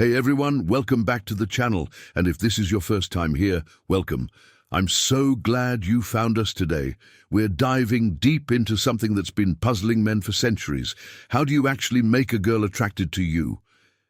Hey everyone, welcome back to the channel, and if this is your first time here, welcome. I'm so glad you found us today. We're diving deep into something that's been puzzling men for centuries. How do you actually make a girl attracted to you?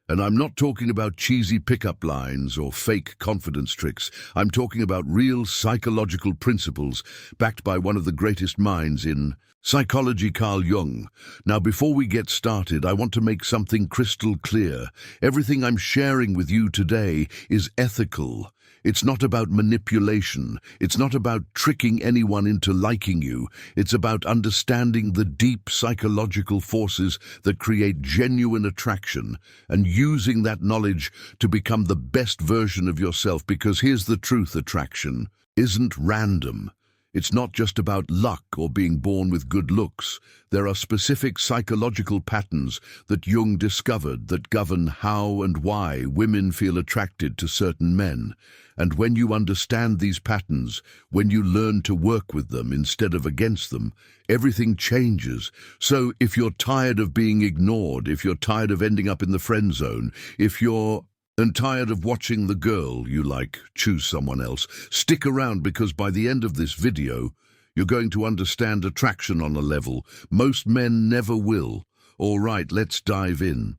And I'm not talking about cheesy pickup lines or fake confidence tricks. I'm talking about real psychological principles backed by one of the greatest minds in psychology, Carl Jung. Now, before we get started, I want to make something crystal clear. Everything I'm sharing with you today is ethical. It's not about manipulation. It's not about tricking anyone into liking you. It's about understanding the deep psychological forces that create genuine attraction and using that knowledge to become the best version of yourself. Because here's the truth: attraction isn't random. It's not just about luck or being born with good looks. There are specific psychological patterns that Jung discovered that govern how and why women feel attracted to certain men. And when you understand these patterns, when you learn to work with them instead of against them, everything changes. So if you're tired of being ignored, if you're tired of ending up in the friend zone, if you're tired of watching the girl you like choose someone else, stick around, because by the end of this video, you're going to understand attraction on a level most men never will. All right, let's dive in.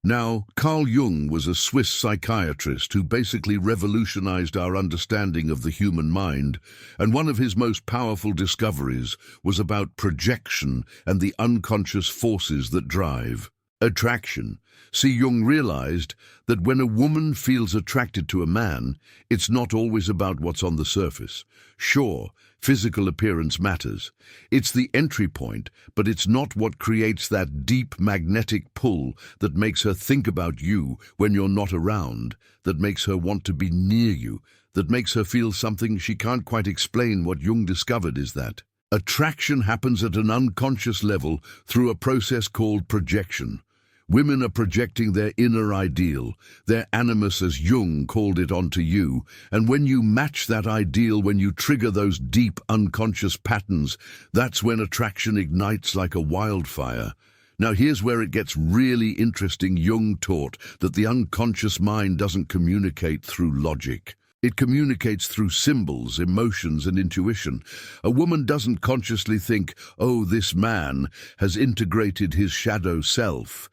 Now, Carl Jung was a Swiss psychiatrist who basically revolutionized our understanding of the human mind, and one of his most powerful discoveries was about projection and the unconscious forces that drive attraction. See, Jung realized that when a woman feels attracted to a man, it's not always about what's on the surface. Sure, physical appearance matters. It's the entry point, but it's not what creates that deep magnetic pull that makes her think about you when you're not around, that makes her want to be near you, that makes her feel something she can't quite explain. What Jung discovered is that attraction happens at an unconscious level through a process called projection. Women are projecting their inner ideal, their animus as Jung called it, onto you, and when you match that ideal, when you trigger those deep unconscious patterns, that's when attraction ignites like a wildfire. Now here's where it gets really interesting. Jung taught that the unconscious mind doesn't communicate through logic. It communicates through symbols, emotions, and intuition. A woman doesn't consciously think, oh, this man has integrated his shadow self,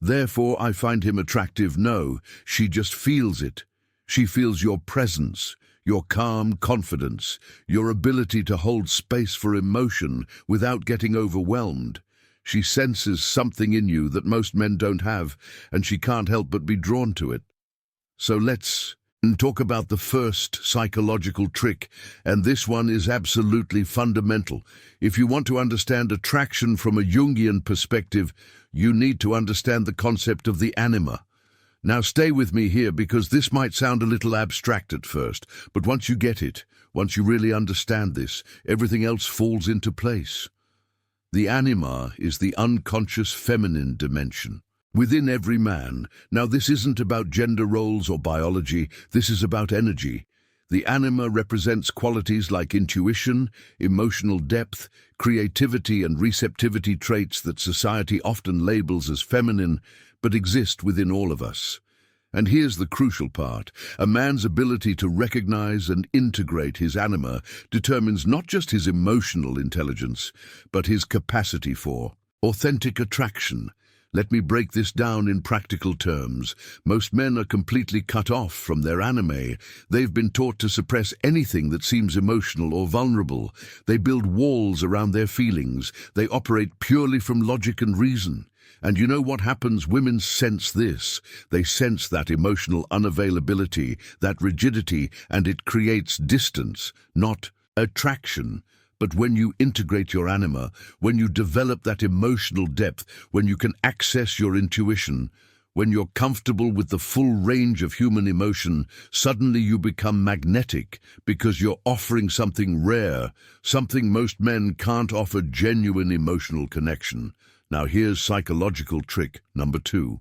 therefore I find him attractive. No, she just feels it. She feels your presence, your calm confidence, your ability to hold space for emotion without getting overwhelmed. She senses something in you that most men don't have, and she can't help but be drawn to it. So let's talk about the first psychological trick, and this one is absolutely fundamental. If you want to understand attraction from a Jungian perspective, you need to understand the concept of the anima. Now stay with me here, because this might sound a little abstract at first, but once you get it, once you really understand this, everything else falls into place. The anima is the unconscious feminine dimension within every man. Now, this isn't about gender roles or biology. This is about energy. The anima represents qualities like intuition, emotional depth, creativity, and receptivity, traits that society often labels as feminine, but exist within all of us. And here's the crucial part. A man's ability to recognize and integrate his anima determines not just his emotional intelligence, but his capacity for authentic attraction. Let me break this down in practical terms. Most men are completely cut off from their anime. They've been taught to suppress anything that seems emotional or vulnerable. They build walls around their feelings. They operate purely from logic and reason. And you know what happens? Women sense this. They sense that emotional unavailability, that rigidity, and it creates distance, not attraction. But when you integrate your anima, when you develop that emotional depth, when you can access your intuition, when you're comfortable with the full range of human emotion, suddenly you become magnetic, because you're offering something rare, something most men can't offer: genuine emotional connection. Now here's psychological trick number 2.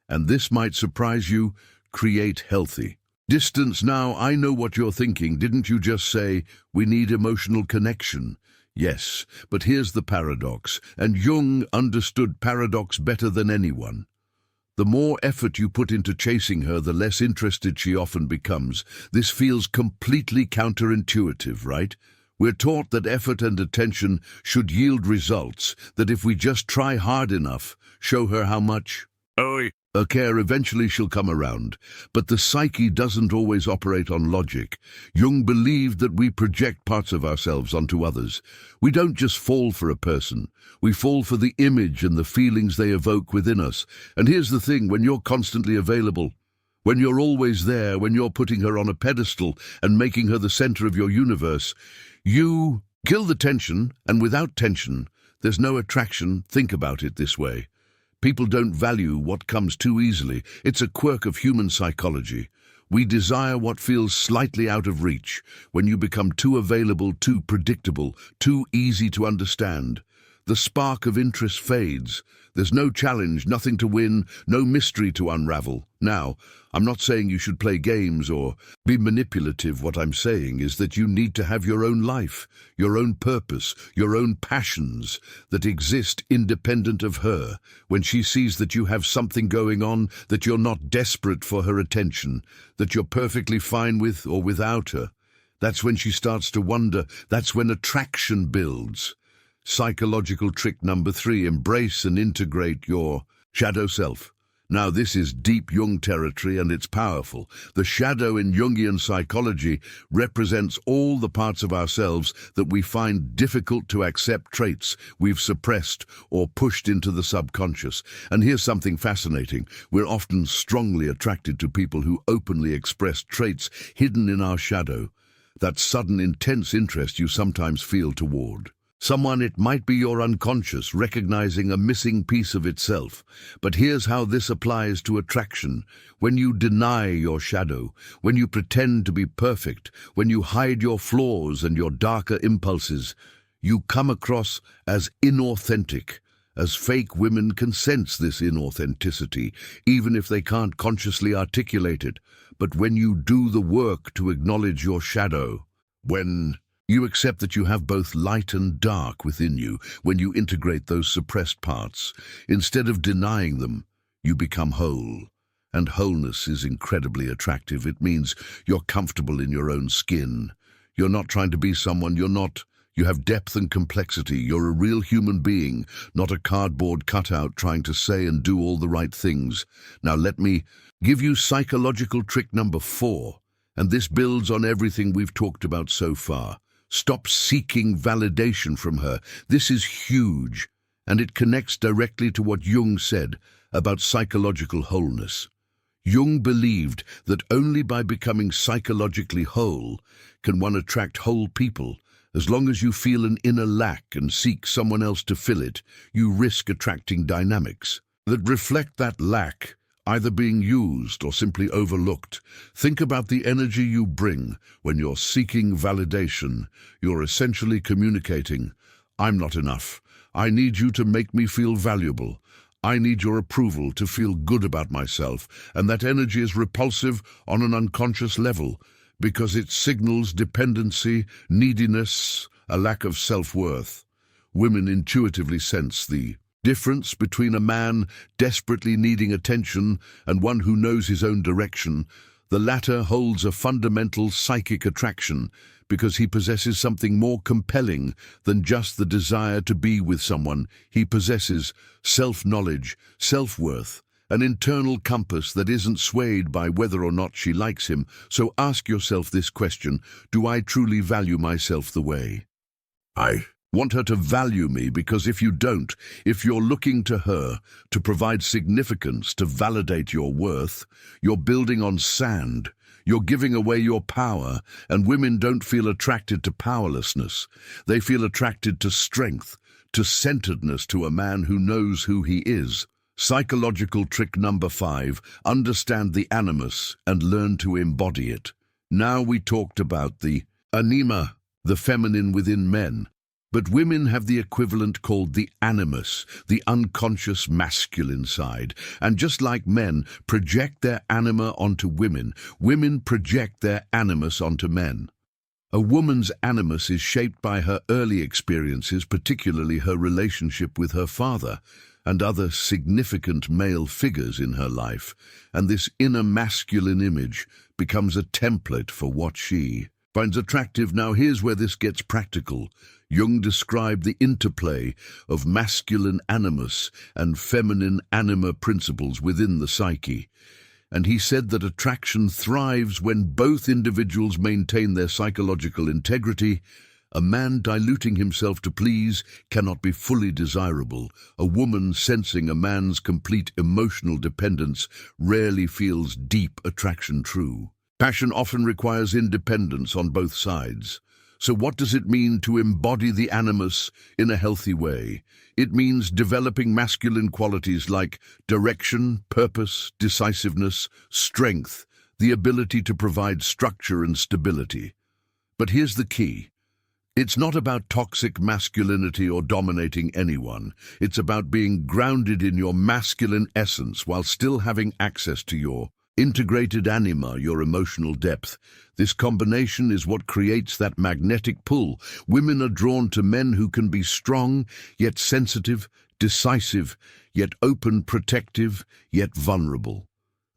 And this might surprise you: create healthy distance. Now, I know what you're thinking. Didn't you just say we need emotional connection? Yes, but here's the paradox, and Jung understood paradox better than anyone. The more effort you put into chasing her, the less interested she often becomes. This feels completely counterintuitive, right? We're taught that effort and attention should yield results, that if we just try hard enough, show her how much care, eventually she'll come around. But the psyche doesn't always operate on logic. Jung believed that we project parts of ourselves onto others. We don't just fall for a person. We fall for the image and the feelings they evoke within us. And here's the thing, when you're constantly available, when you're always there, when you're putting her on a pedestal and making her the center of your universe, you kill the tension, and without tension, there's no attraction. Think about it this way. People don't value what comes too easily. It's a quirk of human psychology. We desire what feels slightly out of reach. When you become too available, too predictable, too easy to understand, the spark of interest fades. There's no challenge, nothing to win, no mystery to unravel. Now, I'm not saying you should play games or be manipulative. What I'm saying is that you need to have your own life, your own purpose, your own passions that exist independent of her. When she sees that you have something going on, that you're not desperate for her attention, that you're perfectly fine with or without her, that's when she starts to wonder. That's when attraction builds. Psychological trick number 3, embrace and integrate your shadow self. Now, this is deep Jung territory, and it's powerful. The shadow in Jungian psychology represents all the parts of ourselves that we find difficult to accept, traits we've suppressed or pushed into the subconscious. And here's something fascinating. We're often strongly attracted to people who openly express traits hidden in our shadow. That sudden intense interest you sometimes feel toward someone, it might be your unconscious recognizing a missing piece of itself. But here's how this applies to attraction. When you deny your shadow, when you pretend to be perfect, when you hide your flaws and your darker impulses, you come across as inauthentic. As fake, women can sense this inauthenticity, even if they can't consciously articulate it. But when you do the work to acknowledge your shadow, when you accept that you have both light and dark within you, when you integrate those suppressed parts, instead of denying them, you become whole. And wholeness is incredibly attractive. It means you're comfortable in your own skin. You're not trying to be someone you're not. You have depth and complexity. You're a real human being, not a cardboard cutout trying to say and do all the right things. Now let me give you psychological trick number 4, and this builds on everything we've talked about so far. Stop seeking validation from her. This is huge, and it connects directly to what Jung said about psychological wholeness. Jung believed that only by becoming psychologically whole can one attract whole people. As long as you feel an inner lack and seek someone else to fill it, you risk attracting dynamics that reflect that lack, either being used or simply overlooked. Think about the energy you bring when you're seeking validation. You're essentially communicating, I'm not enough. I need you to make me feel valuable. I need your approval to feel good about myself. And that energy is repulsive on an unconscious level because it signals dependency, neediness, a lack of self-worth. Women intuitively sense the difference between a man desperately needing attention and one who knows his own direction. The latter holds a fundamental psychic attraction because he possesses something more compelling than just the desire to be with someone. He possesses self-knowledge, self-worth, an internal compass that isn't swayed by whether or not she likes him. So ask yourself this question: do I truly value myself the way I want her to value me? Because if you don't, if you're looking to her to provide significance, to validate your worth, you're building on sand. You're giving away your power, and women don't feel attracted to powerlessness. They feel attracted to strength, to centeredness, to a man who knows who he is. Psychological trick number 5, understand the animus and learn to embody it. Now we talked about the anima, the feminine within men. But women have the equivalent called the animus, the unconscious masculine side. And just like men project their anima onto women, women project their animus onto men. A woman's animus is shaped by her early experiences, particularly her relationship with her father. and other significant male figures in her life, and this inner masculine image becomes a template for what she finds attractive. Now here's where this gets practical. Jung described the interplay of masculine animus and feminine anima principles within the psyche, and he said that attraction thrives when both individuals maintain their psychological integrity. A man diluting himself to please cannot be fully desirable. A woman sensing a man's complete emotional dependence rarely feels deep attraction true. Passion often requires independence on both sides. So what does it mean to embody the animus in a healthy way? It means developing masculine qualities like direction, purpose, decisiveness, strength, the ability to provide structure and stability. But here's the key. It's not about toxic masculinity or dominating anyone. It's about being grounded in your masculine essence while still having access to your integrated anima, your emotional depth. This combination is what creates that magnetic pull. Women are drawn to men who can be strong, yet sensitive, decisive, yet open, protective, yet vulnerable.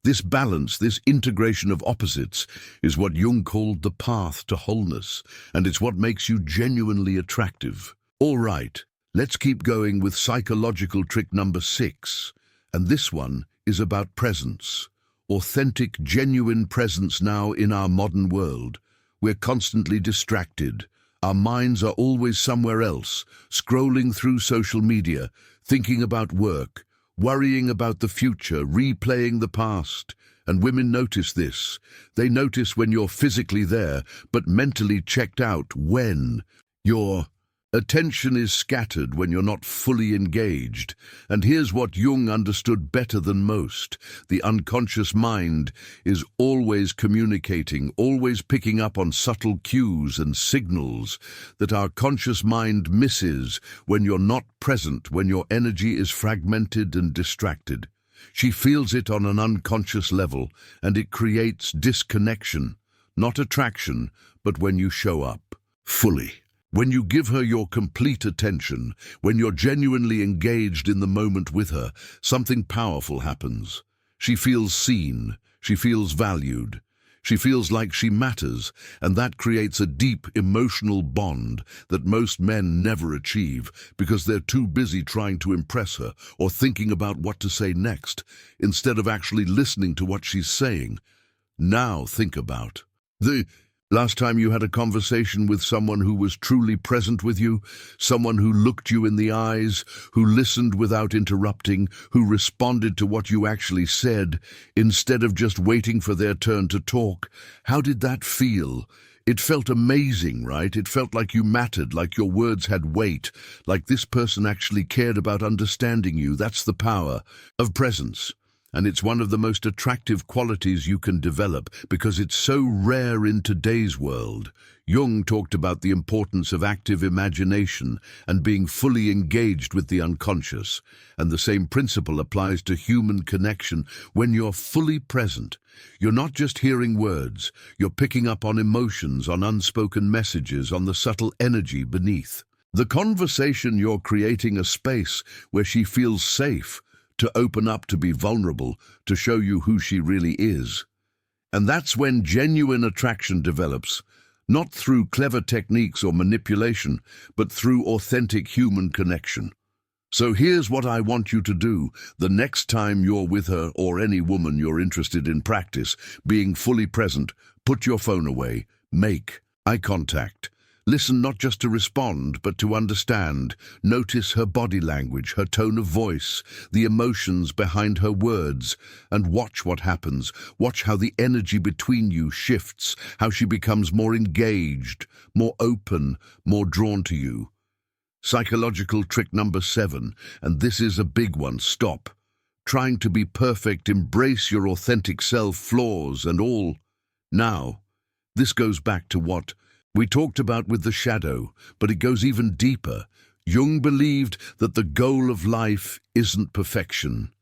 This balance, this integration of opposites, is what Jung called the path to wholeness, and it's what makes you genuinely attractive. All right, let's keep going with psychological trick number 6, and this one is about presence. Authentic, genuine presence. Now in our modern world, we're constantly distracted. Our minds are always somewhere else, scrolling through social media, thinking about work, worrying about the future, replaying the past. And women notice this. They notice when you're physically there, but mentally checked out, when your attention is scattered, when you're not fully engaged. And here's what Jung understood better than most. The unconscious mind is always communicating, always picking up on subtle cues and signals that our conscious mind misses when you're not present, when your energy is fragmented and distracted. She feels it on an unconscious level, and it creates disconnection, not attraction, but when you show up fully. When you give her your complete attention, when you're genuinely engaged in the moment with her, something powerful happens. She feels seen, she feels valued, she feels like she matters, and that creates a deep emotional bond that most men never achieve because they're too busy trying to impress her or thinking about what to say next, instead of actually listening to what she's saying. Now think about the last time you had a conversation with someone who was truly present with you, someone who looked you in the eyes, who listened without interrupting, who responded to what you actually said, instead of just waiting for their turn to talk. How did that feel? It felt amazing, right? It felt like you mattered, like your words had weight, like this person actually cared about understanding you. That's the power of presence. And it's one of the most attractive qualities you can develop because it's so rare in today's world. Jung talked about the importance of active imagination and being fully engaged with the unconscious. And the same principle applies to human connection. When you're fully present, you're not just hearing words, you're picking up on emotions, on unspoken messages, on the subtle energy beneath the conversation. You're creating a space where she feels safe, to open up, to be vulnerable, to show you who she really is. And that's when genuine attraction develops, not through clever techniques or manipulation, but through authentic human connection. So here's what I want you to do the next time you're with her or any woman you're interested in. Practice being fully present. Put your phone away. Make eye contact. Listen not just to respond, but to understand. Notice her body language, her tone of voice, the emotions behind her words, and watch what happens. Watch how the energy between you shifts, how she becomes more engaged, more open, more drawn to you. Psychological trick number 7, and this is a big one. Stop trying to be perfect. Embrace your authentic self, flaws and all. Now, this goes back to what we talked about with the shadow, but it goes even deeper. Jung believed that the goal of life isn't perfection,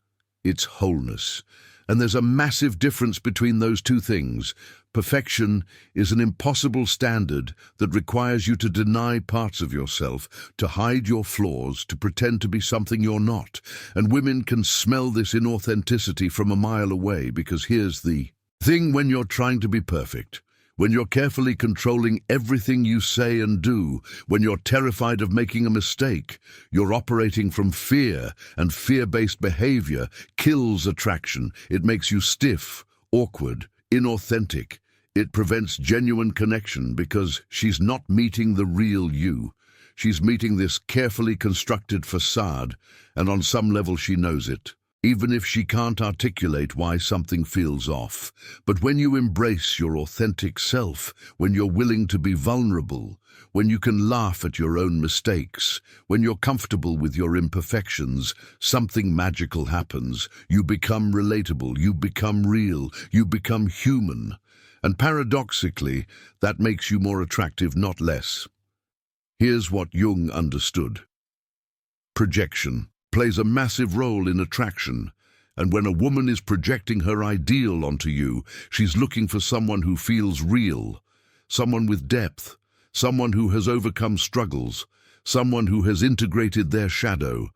it's wholeness. And there's a massive difference between those two things. Perfection is an impossible standard that requires you to deny parts of yourself, to hide your flaws, to pretend to be something you're not. And women can smell this inauthenticity from a mile away, because here's the thing: when you're trying to be perfect, when you're carefully controlling everything you say and do, when you're terrified of making a mistake, you're operating from fear, and fear-based behavior kills attraction. It makes you stiff, awkward, inauthentic. It prevents genuine connection because she's not meeting the real you. She's meeting this carefully constructed facade, and on some level she knows it, even if she can't articulate why something feels off. But when you embrace your authentic self, when you're willing to be vulnerable, when you can laugh at your own mistakes, when you're comfortable with your imperfections, something magical happens. You become relatable, you become real, you become human. And paradoxically, that makes you more attractive, not less. Here's what Jung understood. Projection plays a massive role in attraction, and when a woman is projecting her ideal onto you, she's looking for someone who feels real, someone with depth, someone who has overcome struggles, someone who has integrated their shadow,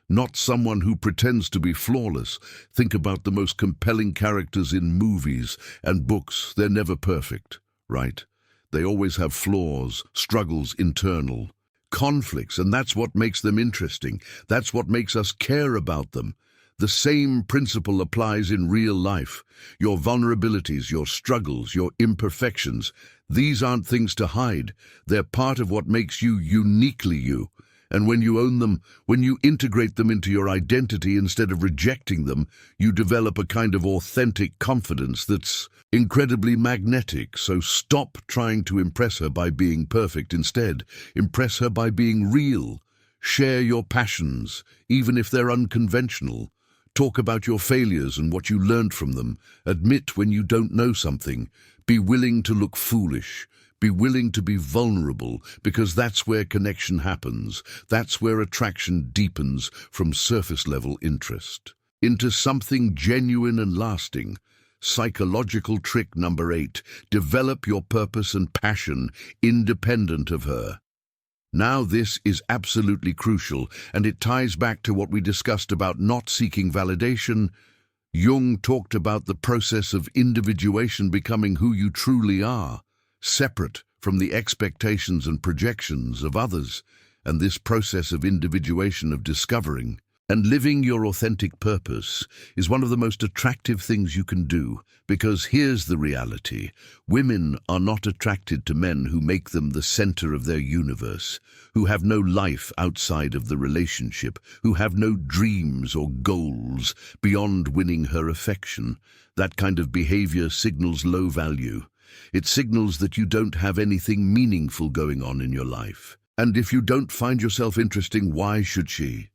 not someone who pretends to be flawless. Think about the most compelling characters in movies and books. They're never perfect, right? They always have flaws, struggles, internal conflicts, and that's what makes them interesting. That's what makes us care about them. The same principle applies in real life. Your vulnerabilities, your struggles, your imperfections, these aren't things to hide. They're part of what makes you uniquely you. And when you own them, when you integrate them into your identity instead of rejecting them, you develop a kind of authentic confidence that's incredibly magnetic. So stop trying to impress her by being perfect. Instead, impress her by being real. Share your passions, even if they're unconventional. Talk about your failures and what you learned from them. Admit when you don't know something. Be willing to look foolish. Be willing to be vulnerable, because that's where connection happens. That's where attraction deepens from surface-level interest into something genuine and lasting. Psychological trick number 8. Develop your purpose and passion independent of her. Now this is absolutely crucial, and it ties back to what we discussed about not seeking validation. Jung talked about the process of individuation, becoming who you truly are, separate from the expectations and projections of others, and this process of individuation, of discovering and living your authentic purpose, is one of the most attractive things you can do, because here's the reality: women are not attracted to men who make them the center of their universe, who have no life outside of the relationship, who have no dreams or goals beyond winning her affection. That kind of behavior signals low value. It signals that you don't have anything meaningful going on in your life. And if you don't find yourself interesting, why should she?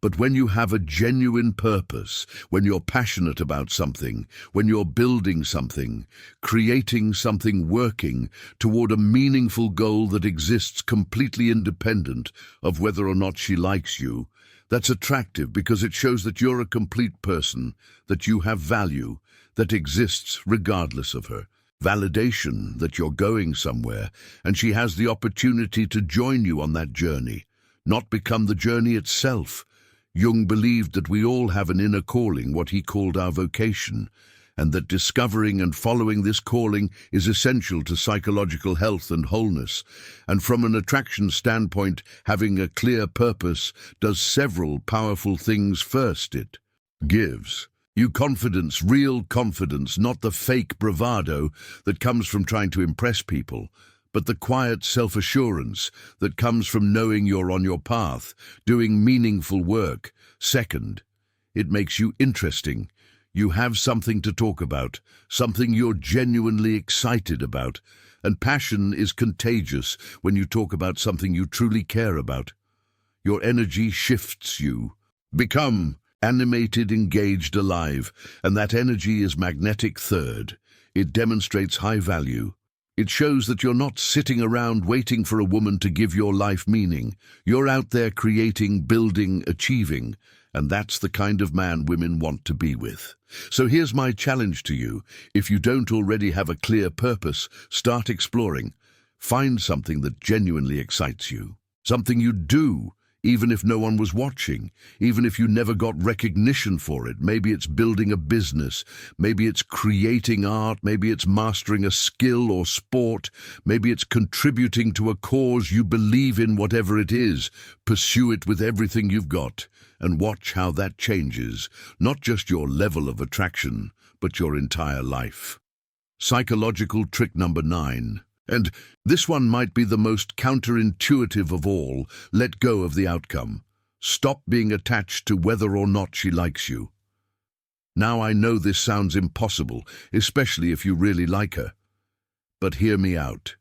But when you have a genuine purpose, when you're passionate about something, when you're building something, creating something, working toward a meaningful goal that exists completely independent of whether or not she likes you, that's attractive, because it shows that you're a complete person, that you have value, that exists regardless of her. Validation that you're going somewhere, and she has the opportunity to join you on that journey, not become the journey itself. Jung believed that we all have an inner calling, what he called our vocation, and that discovering and following this calling is essential to psychological health and wholeness. And from an attraction standpoint, having a clear purpose does several powerful things. First, it gives you confidence, real confidence, not the fake bravado that comes from trying to impress people, but the quiet self-assurance that comes from knowing you're on your path, doing meaningful work. Second, it makes you interesting. You have something to talk about, something you're genuinely excited about. And passion is contagious when you talk about something you truly care about. Your energy shifts you. Become animated, engaged, alive, and that energy is magnetic. Third, it demonstrates high value. It shows that you're not sitting around waiting for a woman to give your life meaning. You're out there creating, building, achieving, And that's the kind of man women want to be with. So here's my challenge to you. If you don't already have a clear purpose, start exploring. Find something that genuinely excites you. Something you do, even if no one was watching, even if you never got recognition for it. Maybe it's building a business, maybe it's creating art, maybe it's mastering a skill or sport, maybe it's contributing to a cause you believe in. Whatever it is, pursue it with everything you've got, and watch how that changes, not just your level of attraction, but your entire life. Psychological trick number 9. And this one might be the most counterintuitive of all. Let go of the outcome. Stop being attached to whether or not she likes you. Now I know this sounds impossible, especially if you really like her. But hear me out.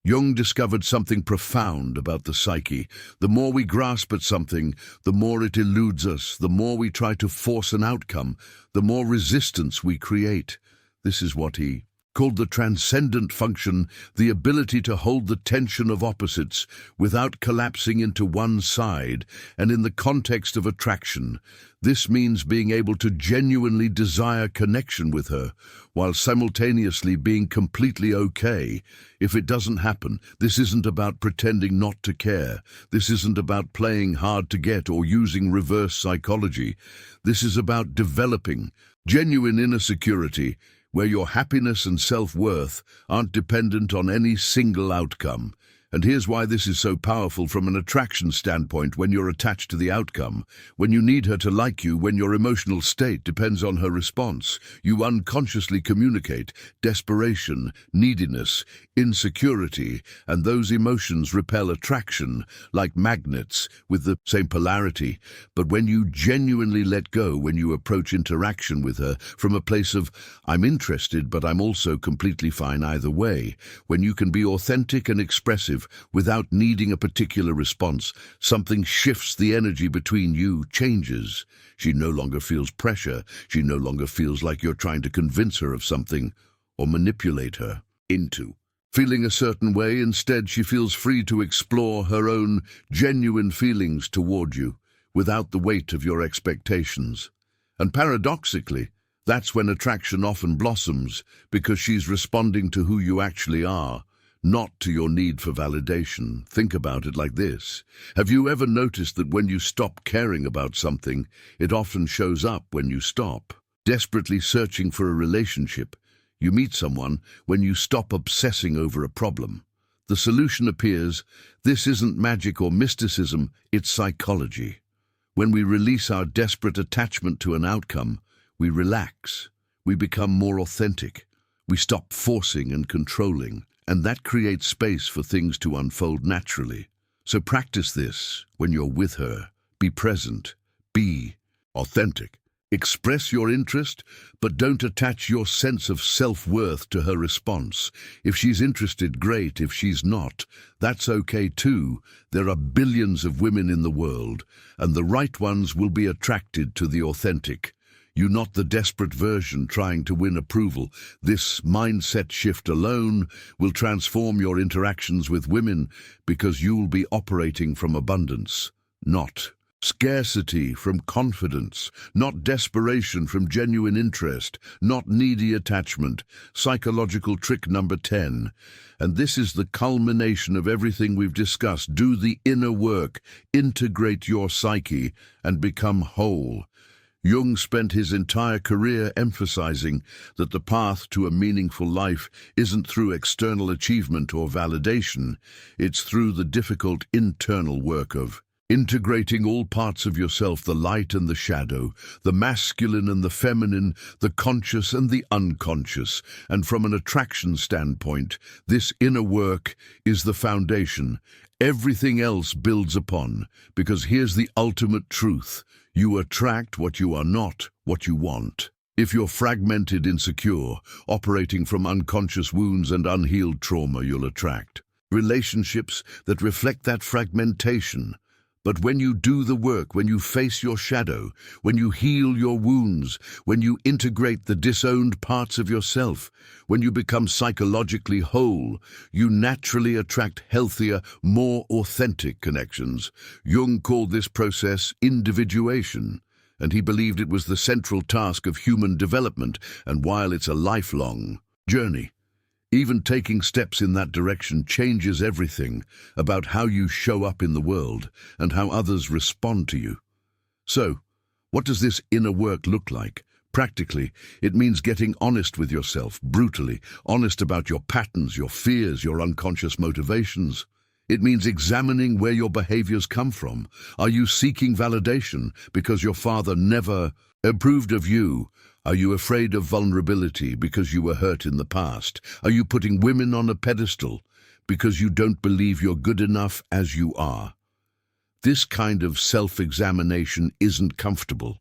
Jung discovered something profound about the psyche. The more we grasp at something, the more it eludes us. The more we try to force an outcome, the more resistance we create. This is what he called the transcendent function, the ability to hold the tension of opposites without collapsing into one side. And in the context of attraction, this means being able to genuinely desire connection with her, while simultaneously being completely okay if it doesn't happen. This isn't about pretending not to care. This isn't about playing hard to get or using reverse psychology. This is about developing genuine inner security, where your happiness and self-worth aren't dependent on any single outcome. And here's why this is so powerful from an attraction standpoint. When you're attached to the outcome, when you need her to like you, when your emotional state depends on her response, you unconsciously communicate desperation, neediness, insecurity, and those emotions repel attraction like magnets with the same polarity. But when you genuinely let go, when you approach interaction with her from a place of, I'm interested, but I'm also completely fine either way, when you can be authentic and expressive without needing a particular response, something shifts. The energy between you changes. She no longer feels pressure. She no longer feels like you're trying to convince her of something or manipulate her into feeling a certain way. Instead, she feels free to explore her own genuine feelings toward you without the weight of your expectations. And paradoxically, that's when attraction often blossoms, because she's responding to who you actually are, not to your need for validation. Think about it like this. Have you ever noticed that when you stop caring about something, it often shows up when you stop desperately searching for a relationship? You meet someone when you stop obsessing over a problem. The solution appears. This isn't magic or mysticism, it's psychology. When we release our desperate attachment to an outcome, we relax. We become more authentic. We stop forcing and controlling. And that creates space for things to unfold naturally. So practice this when you're with her. Be present. Be authentic. Express your interest, but don't attach your sense of self-worth to her response. If she's interested, great. If she's not, that's okay too. There are billions of women in the world, and the right ones will be attracted to the authentic. You're not the desperate version trying to win approval. This mindset shift alone will transform your interactions with women, because you'll be operating from abundance, not scarcity, from confidence, not desperation, from genuine interest, not needy attachment. Psychological trick number 10. And this is the culmination of everything we've discussed. Do the inner work, integrate your psyche, and become whole. Jung spent his entire career emphasizing that the path to a meaningful life isn't through external achievement or validation. It's through the difficult internal work of integrating all parts of yourself, the light and the shadow, the masculine and the feminine, the conscious and the unconscious. And from an attraction standpoint, this inner work is the foundation everything else builds upon. Because here's the ultimate truth. You attract what you are not, what you want. If you're fragmented, insecure, operating from unconscious wounds and unhealed trauma, you'll attract relationships that reflect that fragmentation. But when you do the work, when you face your shadow, when you heal your wounds, when you integrate the disowned parts of yourself, when you become psychologically whole, you naturally attract healthier, more authentic connections. Jung called this process individuation, and he believed it was the central task of human development, and while it's a lifelong journey, even taking steps in that direction changes everything about how you show up in the world and how others respond to you. So, what does this inner work look like? Practically, it means getting honest with yourself, brutally honest about your patterns, your fears, your unconscious motivations. It means examining where your behaviors come from. Are you seeking validation because your father never approved of you? Are you afraid of vulnerability because you were hurt in the past? Are you putting women on a pedestal because you don't believe you're good enough as you are? This kind of self-examination isn't comfortable.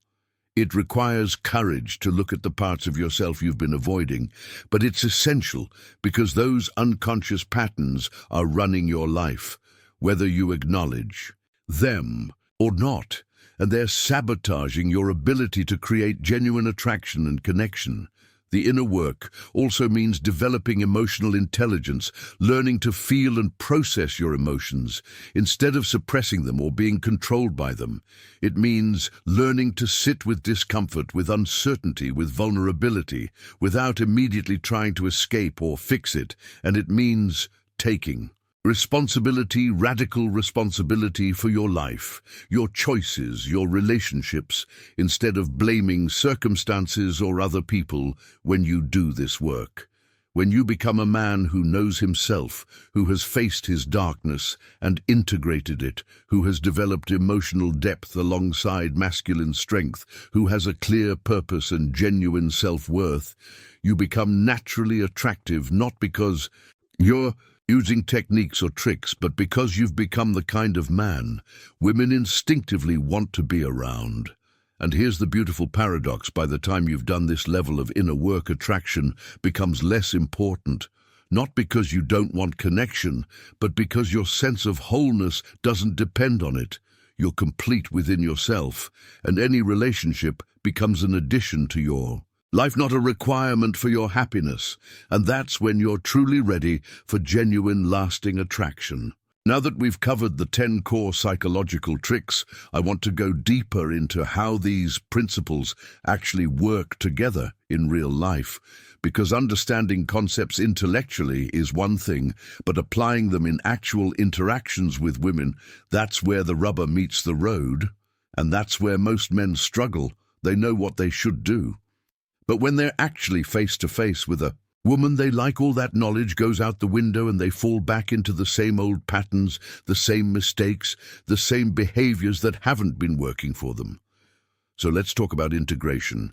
It requires courage to look at the parts of yourself you've been avoiding, but it's essential because those unconscious patterns are running your life, whether you acknowledge them or not, and they're sabotaging your ability to create genuine attraction and connection. The inner work also means developing emotional intelligence, learning to feel and process your emotions instead of suppressing them or being controlled by them. It means learning to sit with discomfort, with uncertainty, with vulnerability, without immediately trying to escape or fix it. And it means taking responsibility, radical responsibility for your life, your choices, your relationships, instead of blaming circumstances or other people when you do this work. When you become a man who knows himself, who has faced his darkness and integrated it, who has developed emotional depth alongside masculine strength, who has a clear purpose and genuine self-worth, you become naturally attractive, not because you're using techniques or tricks, but because you've become the kind of man women instinctively want to be around. And here's the beautiful paradox: by the time you've done this level of inner work, attraction becomes less important, not because you don't want connection, but because your sense of wholeness doesn't depend on it. You're complete within yourself, and any relationship becomes an addition to your life, not a requirement for your happiness. And that's when you're truly ready for genuine, lasting attraction. Now that we've covered the 10 core psychological tricks, I want to go deeper into how these principles actually work together in real life. Because understanding concepts intellectually is one thing, but applying them in actual interactions with women, that's where the rubber meets the road. And that's where most men struggle. They know what they should do, but when they're actually face-to-face with a woman they like, all that knowledge goes out the window and they fall back into the same old patterns, the same mistakes, the same behaviors that haven't been working for them. So let's talk about integration.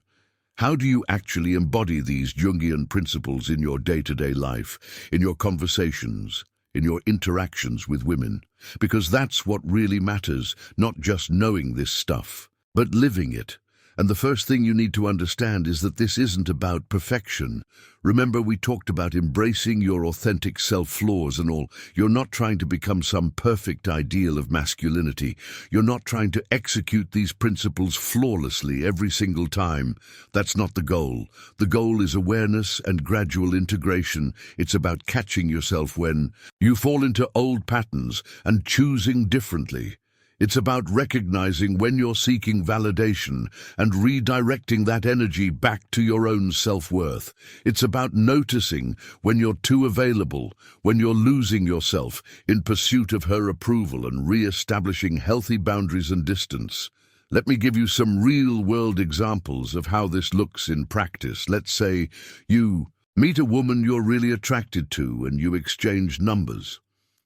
How do you actually embody these Jungian principles in your day-to-day life, in your conversations, in your interactions with women? Because that's what really matters, not just knowing this stuff, but living it. And the first thing you need to understand is that this isn't about perfection. Remember, we talked about embracing your authentic self, flaws and all. You're not trying to become some perfect ideal of masculinity. You're not trying to execute these principles flawlessly every single time. That's not the goal. The goal is awareness and gradual integration. It's about catching yourself when you fall into old patterns and choosing differently. It's about recognizing when you're seeking validation and redirecting that energy back to your own self-worth. It's about noticing when you're too available, when you're losing yourself in pursuit of her approval, and re-establishing healthy boundaries and distance. Let me give you some real-world examples of how this looks in practice. Let's say you meet a woman you're really attracted to and you exchange numbers.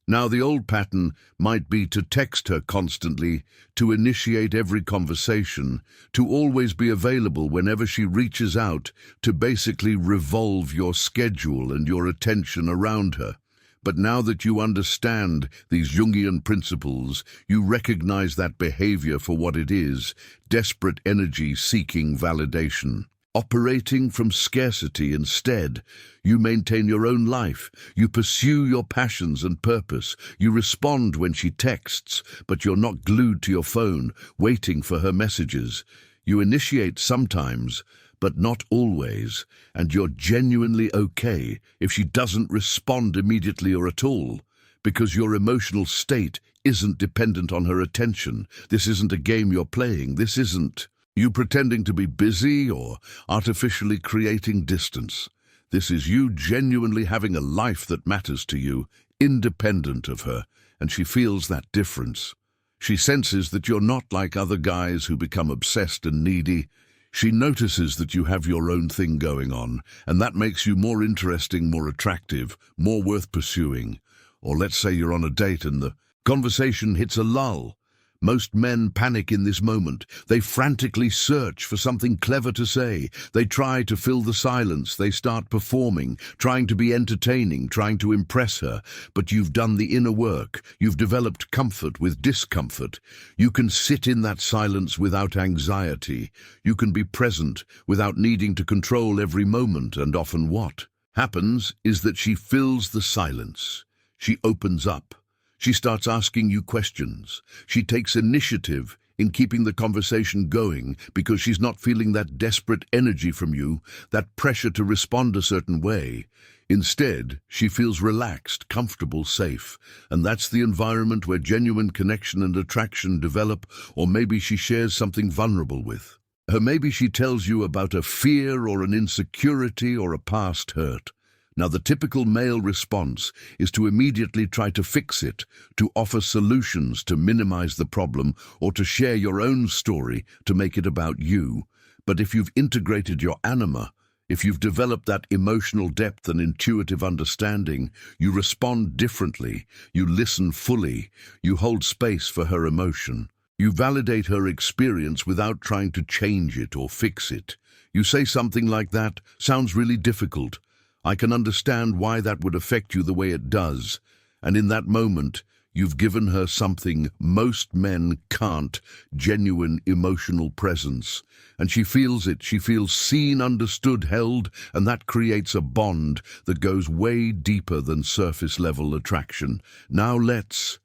Now, the old pattern might be to text her constantly, to initiate every conversation, to always be available whenever she reaches out, to basically revolve your schedule and your attention around her. But now that you understand these Jungian principles, you recognize that behavior for what it is: desperate energy seeking validation. operating from scarcity instead. You maintain your own life. You pursue your passions and purpose. You respond when she texts, but you're not glued to your phone, waiting for her messages. You initiate sometimes, but not always, and you're genuinely okay if she doesn't respond immediately or at all, because your emotional state isn't dependent on her attention. This isn't a game you're playing. This isn't you pretending to be busy or artificially creating distance. This is you genuinely having a life that matters to you, independent of her, and she feels that difference. She senses that you're not like other guys who become obsessed and needy. She notices that you have your own thing going on, and that makes you more interesting, more attractive, more worth pursuing. Or let's say you're on a date and the conversation hits a lull. Most men panic in this moment. They frantically search for something clever to say. They try to fill the silence. They start performing, trying to be entertaining, trying to impress her. But you've done the inner work. You've developed comfort with discomfort. You can sit in that silence without anxiety. You can be present without needing to control every moment. And often what happens is that she fills the silence. She opens up. She starts asking you questions. She takes initiative in keeping the conversation going because she's not feeling that desperate energy from you, that pressure to respond a certain way. Instead, she feels relaxed, comfortable, safe. And that's the environment where genuine connection and attraction develop, or maybe she shares something vulnerable with her. Maybe she tells you about a fear or an insecurity or a past hurt. Now, the typical male response is to immediately try to fix it, to offer solutions to minimize the problem, or to share your own story to make it about you. But if you've integrated your anima, if you've developed that emotional depth and intuitive understanding, you respond differently, you listen fully, you hold space for her emotion. You validate her experience without trying to change it or fix it. You say something like that, "Sounds really difficult. I can understand why that would affect you the way it does." And in that moment, you've given her something most men can't, genuine emotional presence. And she feels it. She feels seen, understood, held, and that creates a bond that goes way deeper than surface-level attraction. Now let's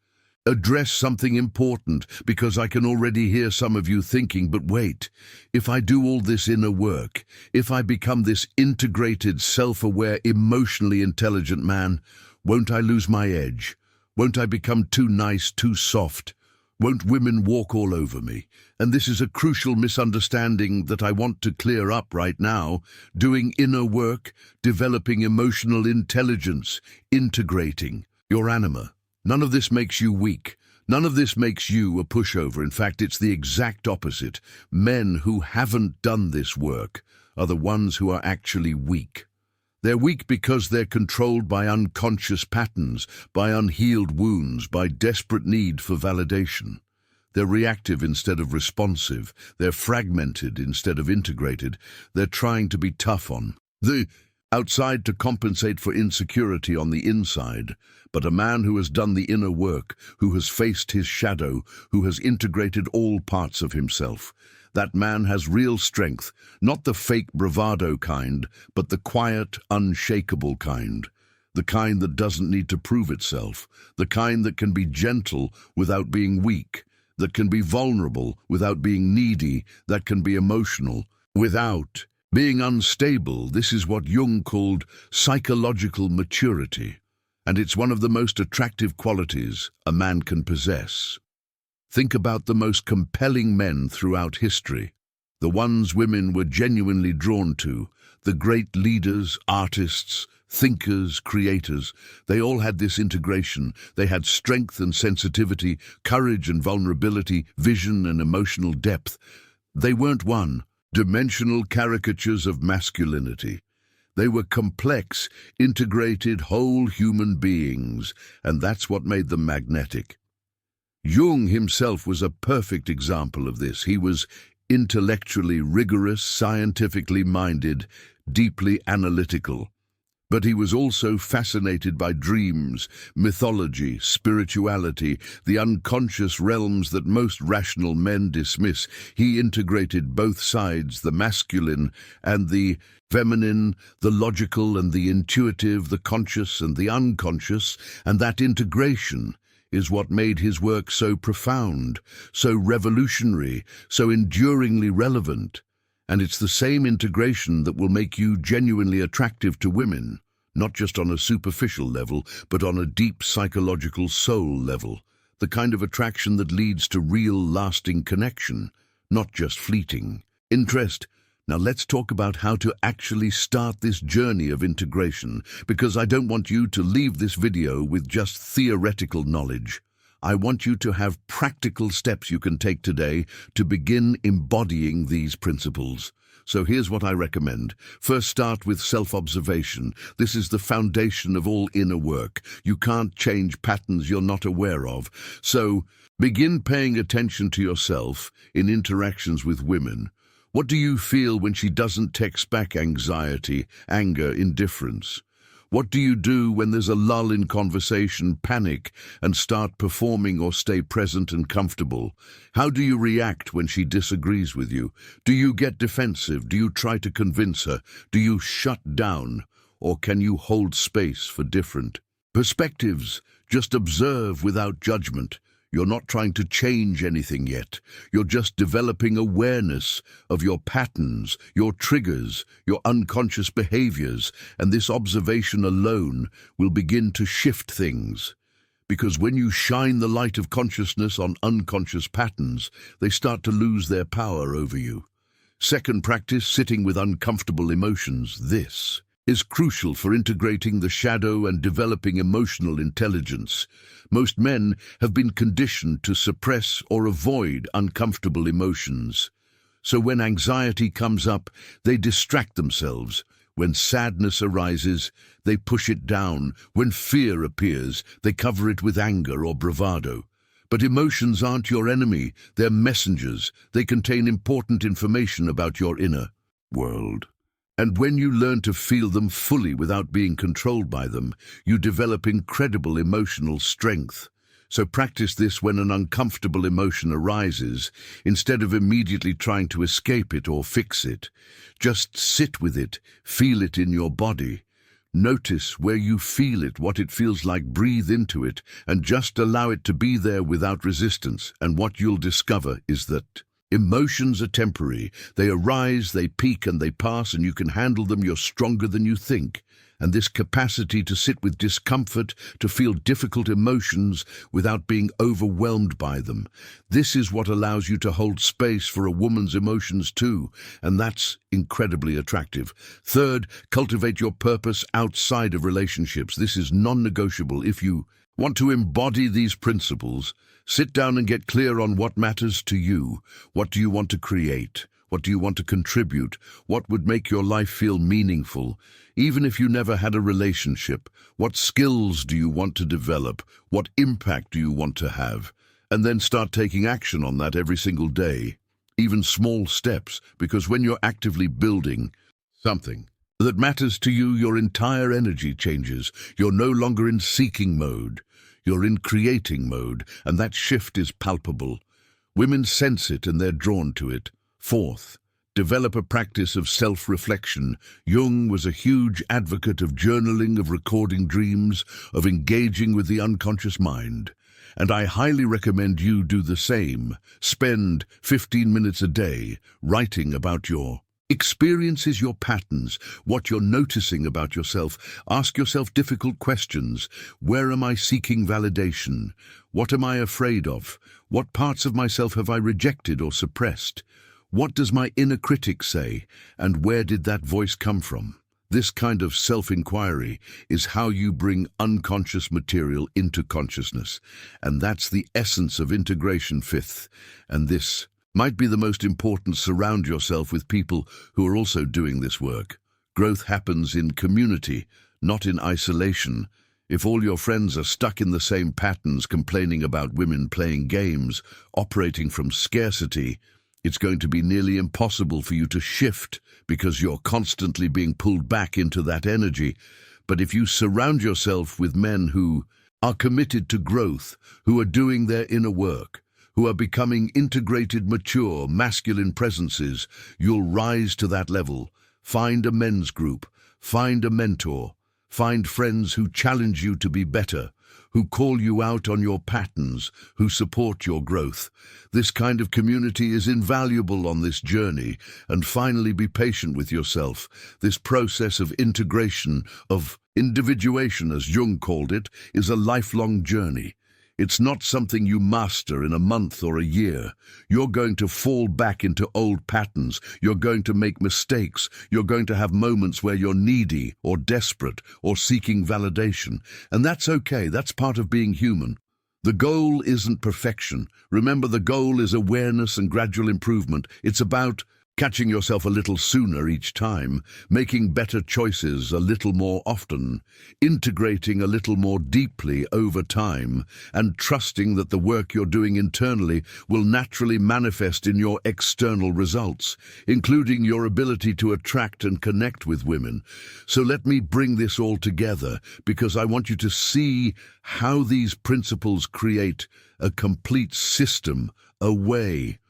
address something important, because I can already hear some of you thinking, but wait, if I do all this inner work, if I become this integrated, self-aware, emotionally intelligent man, won't I lose my edge? Won't I become too nice, too soft? Won't women walk all over me? And this is a crucial misunderstanding that I want to clear up right now. Doing inner work, developing emotional intelligence, integrating your anima. None of this makes you weak. None of this makes you a pushover. In fact, it's the exact opposite. Men who haven't done this work are the ones who are actually weak. They're weak because they're controlled by unconscious patterns, by unhealed wounds, by desperate need for validation. They're reactive instead of responsive. They're fragmented instead of integrated. They're trying to be tough on the outside to compensate for insecurity on the inside. But a man who has done the inner work, who has faced his shadow, who has integrated all parts of himself, that man has real strength, not the fake bravado kind, but the quiet, unshakable kind. The kind that doesn't need to prove itself. The kind that can be gentle without being weak. That can be vulnerable without being needy. That can be emotional without being unstable. This is what Jung called psychological maturity. And it's one of the most attractive qualities a man can possess. Think about the most compelling men throughout history, the ones women were genuinely drawn to, the great leaders, artists, thinkers, creators. They all had this integration. They had strength and sensitivity, courage and vulnerability, vision and emotional depth. They weren't one-dimensional caricatures of masculinity. They were complex, integrated, whole human beings, and that's what made them magnetic. Jung himself was a perfect example of this. He was intellectually rigorous, scientifically minded, deeply analytical. But he was also fascinated by dreams, mythology, spirituality, the unconscious realms that most rational men dismiss. He integrated both sides, the masculine and the feminine, the logical and the intuitive, the conscious and the unconscious, and that integration is what made his work so profound, so revolutionary, so enduringly relevant. And it's the same integration that will make you genuinely attractive to women, not just on a superficial level, but on a deep psychological soul level, the kind of attraction that leads to real lasting connection, not just fleeting interest. Now let's talk about how to actually start this journey of integration, because I don't want you to leave this video with just theoretical knowledge. I want you to have practical steps you can take today to begin embodying these principles. So here's what I recommend. First, start with self-observation. This is the foundation of all inner work. You can't change patterns you're not aware of. So begin paying attention to yourself in interactions with women. What do you feel when she doesn't text back? Anxiety, anger, indifference? What do you do when there's a lull in conversation, panic, and start performing or stay present and comfortable? How do you react when she disagrees with you? Do you get defensive? Do you try to convince her? Do you shut down? Or can you hold space for different perspectives? Just observe without judgment. You're not trying to change anything yet. You're just developing awareness of your patterns, your triggers, your unconscious behaviors, and this observation alone will begin to shift things. Because when you shine the light of consciousness on unconscious patterns, they start to lose their power over you. Second, practice sitting with uncomfortable emotions. This is crucial for integrating the shadow and developing emotional intelligence. Most men have been conditioned to suppress or avoid uncomfortable emotions. So when anxiety comes up, they distract themselves. When sadness arises, they push it down. When fear appears, they cover it with anger or bravado. But emotions aren't your enemy. They're messengers. They contain important information about your inner world. And when you learn to feel them fully without being controlled by them, you develop incredible emotional strength. So practice this when an uncomfortable emotion arises, instead of immediately trying to escape it or fix it. Just sit with it, feel it in your body. Notice where you feel it, what it feels like, breathe into it, and just allow it to be there without resistance. And what you'll discover is that emotions are temporary. They arise, they peak, and they pass, and you can handle them. You're stronger than you think. And this capacity to sit with discomfort, to feel difficult emotions without being overwhelmed by them, this is what allows you to hold space for a woman's emotions too, and that's incredibly attractive. Third, cultivate your purpose outside of relationships. This is non-negotiable. If you want to embody these principles, sit down and get clear on what matters to you. What do you want to create? What do you want to contribute? What would make your life feel meaningful? Even if you never had a relationship, what skills do you want to develop? What impact do you want to have? And then start taking action on that every single day, even small steps, because when you're actively building something that matters to you, your entire energy changes. You're no longer in seeking mode. You're in creating mode, and that shift is palpable. Women sense it and they're drawn to it. Fourth, develop a practice of self-reflection. Jung was a huge advocate of journaling, of recording dreams, of engaging with the unconscious mind. And I highly recommend you do the same. Spend 15 minutes a day writing about your experiences, your patterns, what you're noticing about yourself. Ask yourself difficult questions. Where am I seeking validation? What am I afraid of? What parts of myself have I rejected or suppressed? What does my inner critic say, and where did that voice come from? This kind of self-inquiry is how you bring unconscious material into consciousness, and that's the essence of integration. Fifth, and this might be the most important, surround yourself with people who are also doing this work. Growth happens in community, not in isolation. If all your friends are stuck in the same patterns, complaining about women playing games, operating from scarcity, it's going to be nearly impossible for you to shift because you're constantly being pulled back into that energy. But if you surround yourself with men who are committed to growth, who are doing their inner work, who are becoming integrated, mature, masculine presences, you'll rise to that level. Find a men's group, find a mentor, find friends who challenge you to be better, who call you out on your patterns, who support your growth. This kind of community is invaluable on this journey. And finally, be patient with yourself. This process of integration, of individuation, as Jung called it, is a lifelong journey. It's not something you master in a month or a year. You're going to fall back into old patterns. You're going to make mistakes. You're going to have moments where you're needy or desperate or seeking validation. And that's okay. That's part of being human. The goal isn't perfection. Remember, the goal is awareness and gradual improvement. It's about catching yourself a little sooner each time, making better choices a little more often, integrating a little more deeply over time, and trusting that the work you're doing internally will naturally manifest in your external results, including your ability to attract and connect with women. So let me bring this all together, because I want you to see how these principles create a complete system, a way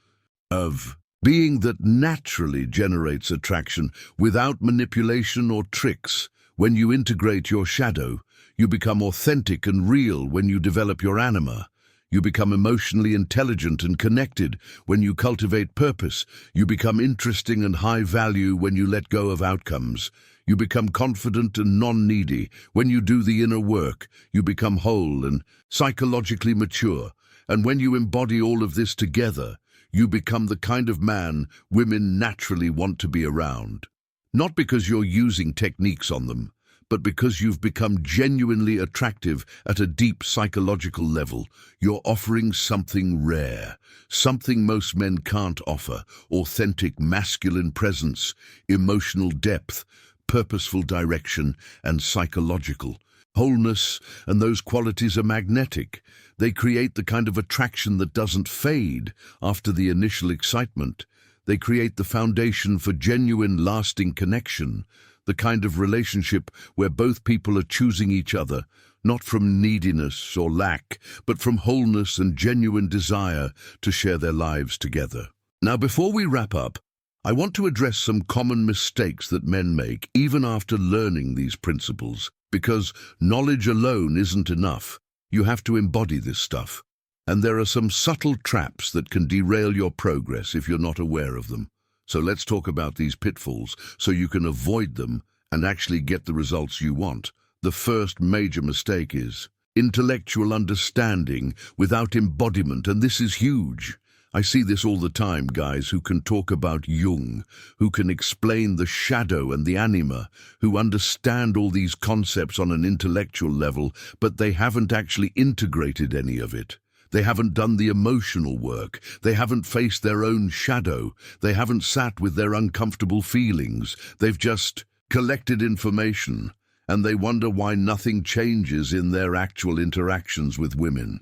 of being that naturally generates attraction without manipulation or tricks. When you integrate your shadow, you become authentic and real. When you develop your anima, you become emotionally intelligent and connected. When you cultivate purpose, you become interesting and high value. When you let go of outcomes, you become confident and non-needy. When you do the inner work, you become whole and psychologically mature. And when you embody all of this together, you become the kind of man women naturally want to be around. Not because you're using techniques on them, but because you've become genuinely attractive at a deep psychological level. You're offering something rare, something most men can't offer: authentic masculine presence, emotional depth, purposeful direction, and psychological wholeness. And those qualities are magnetic. They create the kind of attraction that doesn't fade after the initial excitement. They create the foundation for genuine, lasting connection, the kind of relationship where both people are choosing each other, not from neediness or lack, but from wholeness and genuine desire to share their lives together. Now, before we wrap up, I want to address some common mistakes that men make even after learning these principles, because knowledge alone isn't enough. You have to embody this stuff. And there are some subtle traps that can derail your progress if you're not aware of them. So let's talk about these pitfalls so you can avoid them and actually get the results you want. The first major mistake is intellectual understanding without embodiment, and this is huge. I see this all the time, guys who can talk about Jung, who can explain the shadow and the anima, who understand all these concepts on an intellectual level, but they haven't actually integrated any of it. They haven't done the emotional work. They haven't faced their own shadow. They haven't sat with their uncomfortable feelings. They've just collected information, and they wonder why nothing changes in their actual interactions with women.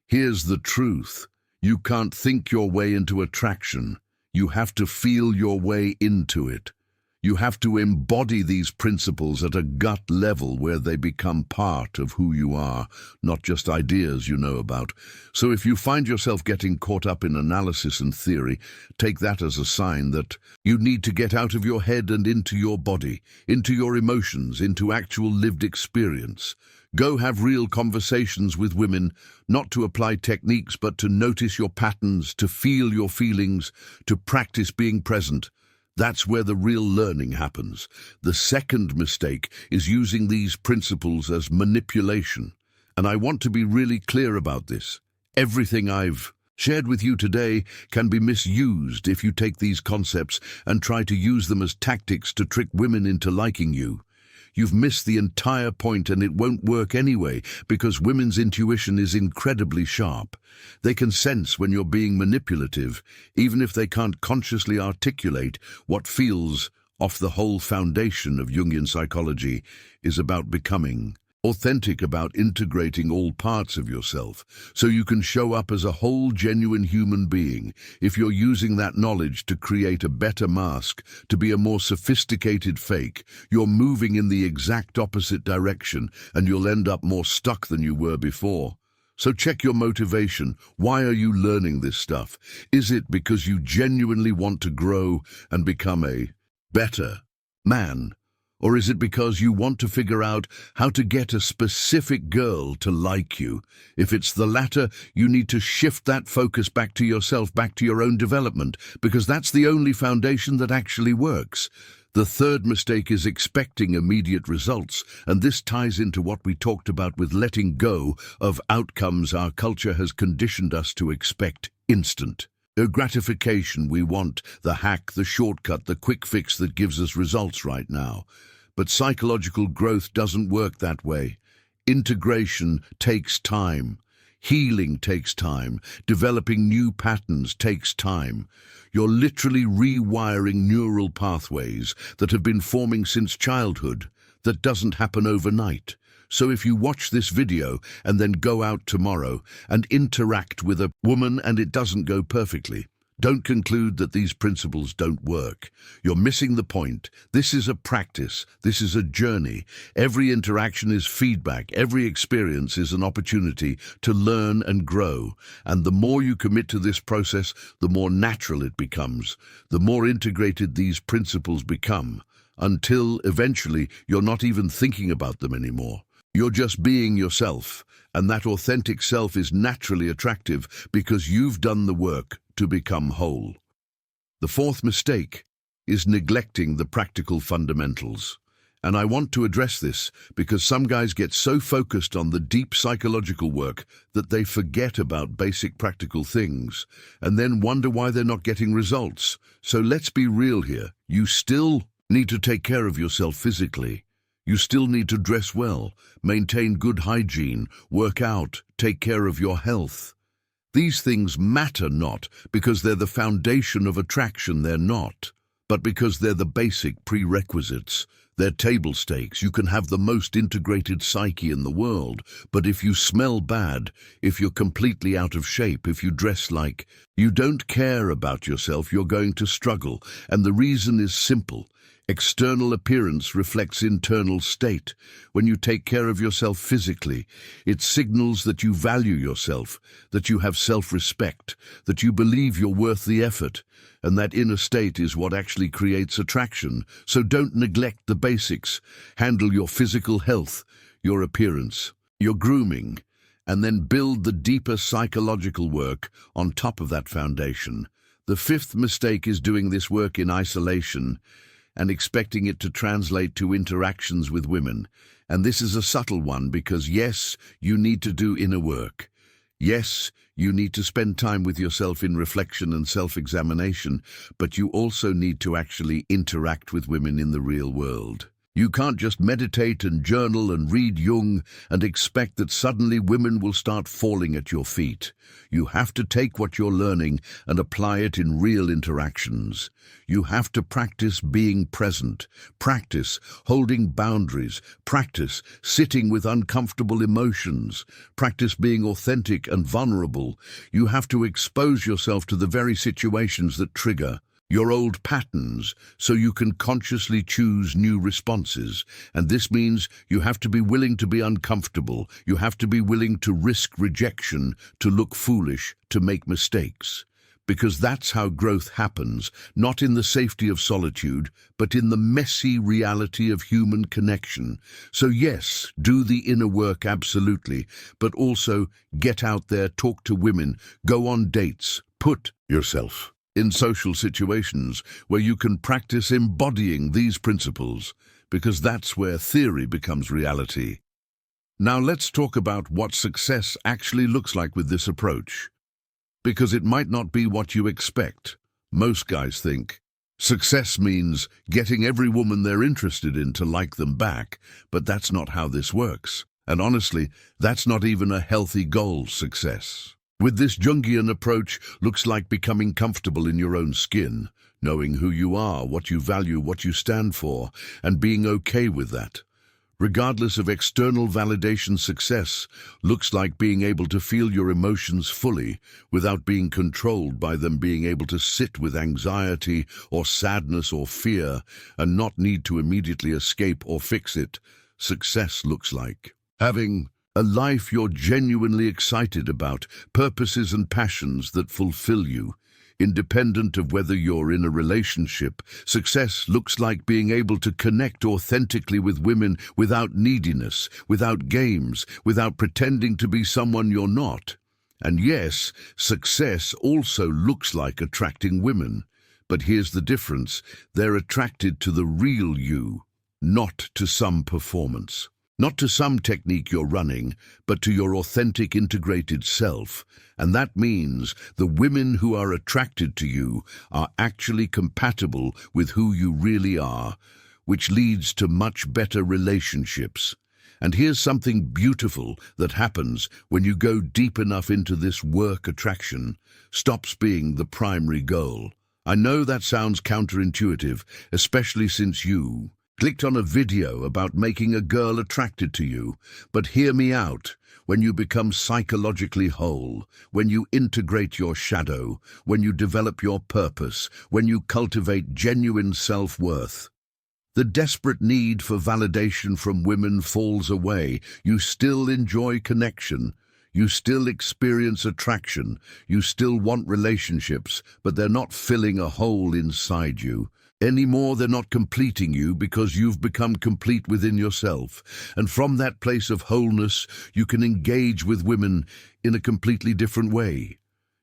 Here's the truth. You can't think your way into attraction. You have to feel your way into it. You have to embody these principles at a gut level where they become part of who you are, not just ideas you know about. So if you find yourself getting caught up in analysis and theory, take that as a sign that you need to get out of your head and into your body, into your emotions, into actual lived experience. Go have real conversations with women, not to apply techniques, but to notice your patterns, to feel your feelings, to practice being present. That's where the real learning happens. The second mistake is using these principles as manipulation. And I want to be really clear about this. Everything I've shared with you today can be misused if you take these concepts and try to use them as tactics to trick women into liking you. You've missed the entire point, and it won't work anyway, because women's intuition is incredibly sharp. They can sense when you're being manipulative, even if they can't consciously articulate what feels. Off the whole foundation of Jungian psychology is about becoming authentic about integrating all parts of yourself, so you can show up as a whole, genuine human being. If you're using that knowledge to create a better mask, to be a more sophisticated fake, you're moving in the exact opposite direction, and you'll end up more stuck than you were before. So check your motivation. Why are you learning this stuff? Is it because you genuinely want to grow and become a better man? Or is it because you want to figure out how to get a specific girl to like you? If it's the latter, you need to shift that focus back to yourself, back to your own development, because that's the only foundation that actually works. The third mistake is expecting immediate results, and this ties into what we talked about with letting go of outcomes. Our culture has conditioned us to expect instant gratification. We want the hack, the shortcut, the quick fix that gives us results right now. But psychological growth doesn't work that way. Integration takes time. Healing takes time. Developing new patterns takes time. You're literally rewiring neural pathways that have been forming since childhood. That doesn't happen overnight. So if you watch this video and then go out tomorrow and interact with a woman and it doesn't go perfectly, don't conclude that these principles don't work. You're missing the point. This is a practice. This is a journey. Every interaction is feedback. Every experience is an opportunity to learn and grow. And the more you commit to this process, the more natural it becomes, the more integrated these principles become, until eventually you're not even thinking about them anymore. You're just being yourself, and that authentic self is naturally attractive because you've done the work to become whole. The fourth mistake is neglecting the practical fundamentals. And I want to address this because some guys get so focused on the deep psychological work that they forget about basic practical things and then wonder why they're not getting results. So let's be real here. You still need to take care of yourself physically. You still need to dress well, maintain good hygiene, work out, take care of your health. These things matter not because they're the foundation of attraction, they're not, but because they're the basic prerequisites. They're table stakes. You can have the most integrated psyche in the world, but if you smell bad, if you're completely out of shape, if you dress like you don't care about yourself, you're going to struggle. And the reason is simple. External appearance reflects internal state. When you take care of yourself physically, it signals that you value yourself, that you have self-respect, that you believe you're worth the effort, and that inner state is what actually creates attraction. So don't neglect the basics. Handle your physical health, your appearance, your grooming, and then build the deeper psychological work on top of that foundation. The fifth mistake is doing this work in isolation and expecting it to translate to interactions with women. And this is a subtle one because yes, you need to do inner work. Yes, you need to spend time with yourself in reflection and self-examination, but you also need to actually interact with women in the real world. You can't just meditate and journal and read Jung and expect that suddenly women will start falling at your feet. You have to take what you're learning and apply it in real interactions. You have to practice being present, practice holding boundaries, practice sitting with uncomfortable emotions, practice being authentic and vulnerable. You have to expose yourself to the very situations that trigger your old patterns so you can consciously choose new responses. And this means you have to be willing to be uncomfortable. You have to be willing to risk rejection, to look foolish, to make mistakes. Because that's how growth happens, not in the safety of solitude, but in the messy reality of human connection. So yes, do the inner work, absolutely, but also get out there, talk to women, go on dates, put yourself in social situations where you can practice embodying these principles, because that's where theory becomes reality. Now let's talk about what success actually looks like with this approach, because it might not be what you expect. Most guys think success means getting every woman they're interested in to like them back, but that's not how this works. And honestly, that's not even a healthy goal, success. With this Jungian approach, looks like becoming comfortable in your own skin, knowing who you are, what you value, what you stand for, and being okay with that. Regardless of external validation, success looks like being able to feel your emotions fully without being controlled by them, being able to sit with anxiety or sadness or fear and not need to immediately escape or fix it. Success looks like having a life you're genuinely excited about, purposes and passions that fulfill you. Independent of whether you're in a relationship, success looks like being able to connect authentically with women without neediness, without games, without pretending to be someone you're not. And yes, success also looks like attracting women. But here's the difference. They're attracted to the real you, not to some performance. Not to some technique you're running, but to your authentic, integrated self. And that means the women who are attracted to you are actually compatible with who you really are, which leads to much better relationships. And here's something beautiful that happens when you go deep enough into this work. Attraction stops being the primary goal. I know that sounds counterintuitive, especially since you clicked on a video about making a girl attracted to you, but hear me out. When you become psychologically whole, when you integrate your shadow, when you develop your purpose, when you cultivate genuine self-worth, the desperate need for validation from women falls away. You still enjoy connection. You still experience attraction. You still want relationships, but they're not filling a hole inside you. Anymore, they're not completing you because you've become complete within yourself. And from that place of wholeness, you can engage with women in a completely different way.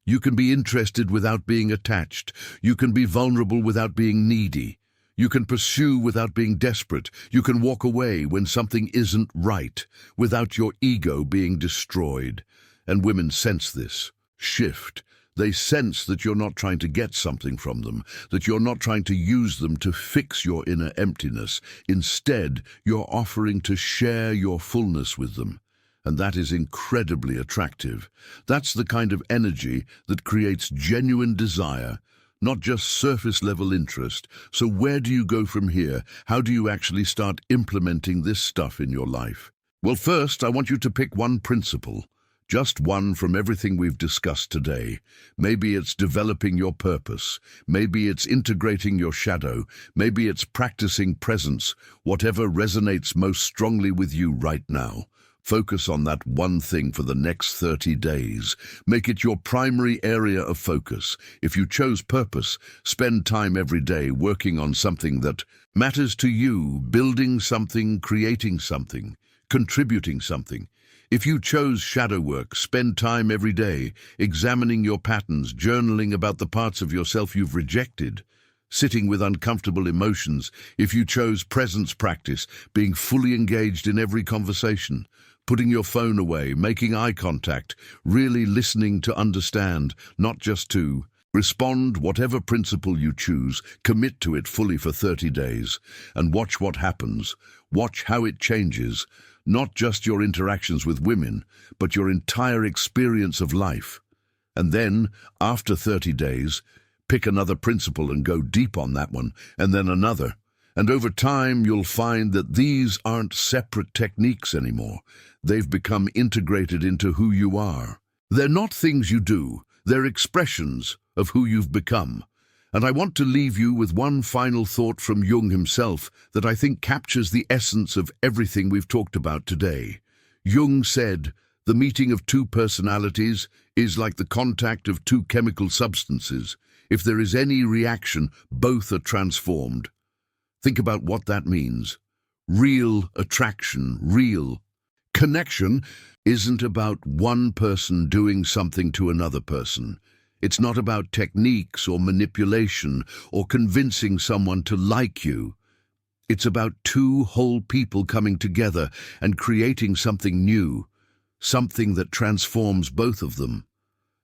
You can be interested without being attached. You can be vulnerable without being needy. You can pursue without being desperate. You can walk away when something isn't right without your ego being destroyed. And women sense this shift. They sense that you're not trying to get something from them, that you're not trying to use them to fix your inner emptiness. Instead, you're offering to share your fullness with them. And that is incredibly attractive. That's the kind of energy that creates genuine desire, not just surface-level interest. So where do you go from here? How do you actually start implementing this stuff in your life? Well, first, I want you to pick one principle. Just one from everything we've discussed today. Maybe it's developing your purpose. Maybe it's integrating your shadow. Maybe it's practicing presence. Whatever resonates most strongly with you right now. Focus on that one thing for the next 30 days. Make it your primary area of focus. If you chose purpose, spend time every day working on something that matters to you, building something, creating something, contributing something. If you chose shadow work, spend time every day examining your patterns, journaling about the parts of yourself you've rejected, sitting with uncomfortable emotions. If you chose presence practice, being fully engaged in every conversation, putting your phone away, making eye contact, really listening to understand, not just to respond. Whatever principle you choose, commit to it fully for 30 days and watch what happens. Watch how it changes. Not just your interactions with women, but your entire experience of life. And then, after 30 days, pick another principle and go deep on that one, and then another. And over time, you'll find that these aren't separate techniques anymore. They've become integrated into who you are. They're not things you do, they're expressions of who you've become. And I want to leave you with one final thought from Jung himself that I think captures the essence of everything we've talked about today. Jung said, "The meeting of two personalities is like the contact of two chemical substances. If there is any reaction, both are transformed." Think about what that means. Real attraction, real connection isn't about one person doing something to another person. It's not about techniques or manipulation or convincing someone to like you. It's about two whole people coming together and creating something new, something that transforms both of them.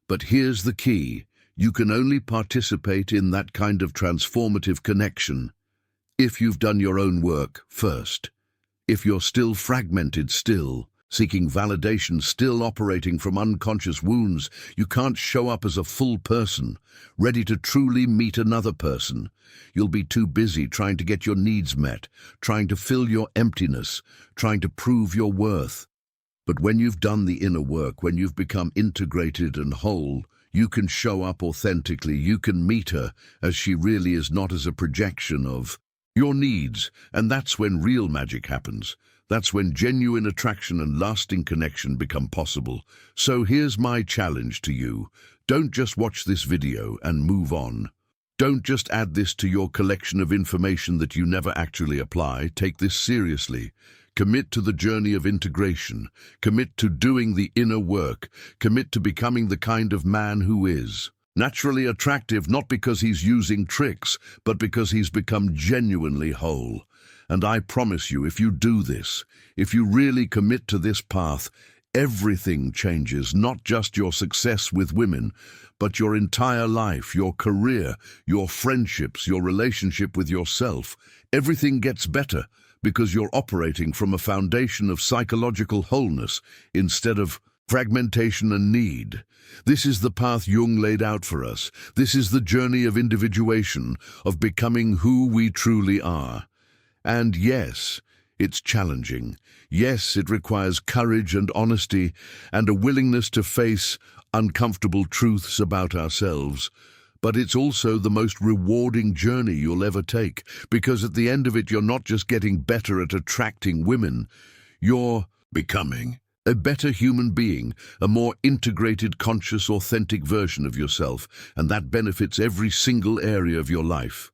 But here's the key. You can only participate in that kind of transformative connection if you've done your own work first. If you're still fragmented, still seeking validation, still operating from unconscious wounds. You can't show up as a full person, ready to truly meet another person. You'll be too busy trying to get your needs met, trying to fill your emptiness, trying to prove your worth. But when you've done the inner work, when you've become integrated and whole, you can show up authentically. You can meet her as she really is, not as a projection of your needs. And that's when real magic happens. That's when genuine attraction and lasting connection become possible. So here's my challenge to you. Don't just watch this video and move on. Don't just add this to your collection of information that you never actually apply. Take this seriously. Commit to the journey of integration. Commit to doing the inner work. Commit to becoming the kind of man who is naturally attractive, not because he's using tricks, but because he's become genuinely whole. And I promise you, if you do this, if you really commit to this path, everything changes, not just your success with women, but your entire life, your career, your friendships, your relationship with yourself. Everything gets better because you're operating from a foundation of psychological wholeness instead of fragmentation and need. This is the path Jung laid out for us. This is the journey of individuation, of becoming who we truly are. And yes, it's challenging. Yes, it requires courage and honesty and a willingness to face uncomfortable truths about ourselves. But it's also the most rewarding journey you'll ever take, because at the end of it, you're not just getting better at attracting women, you're becoming a better human being, a more integrated, conscious, authentic version of yourself, and that benefits every single area of your life.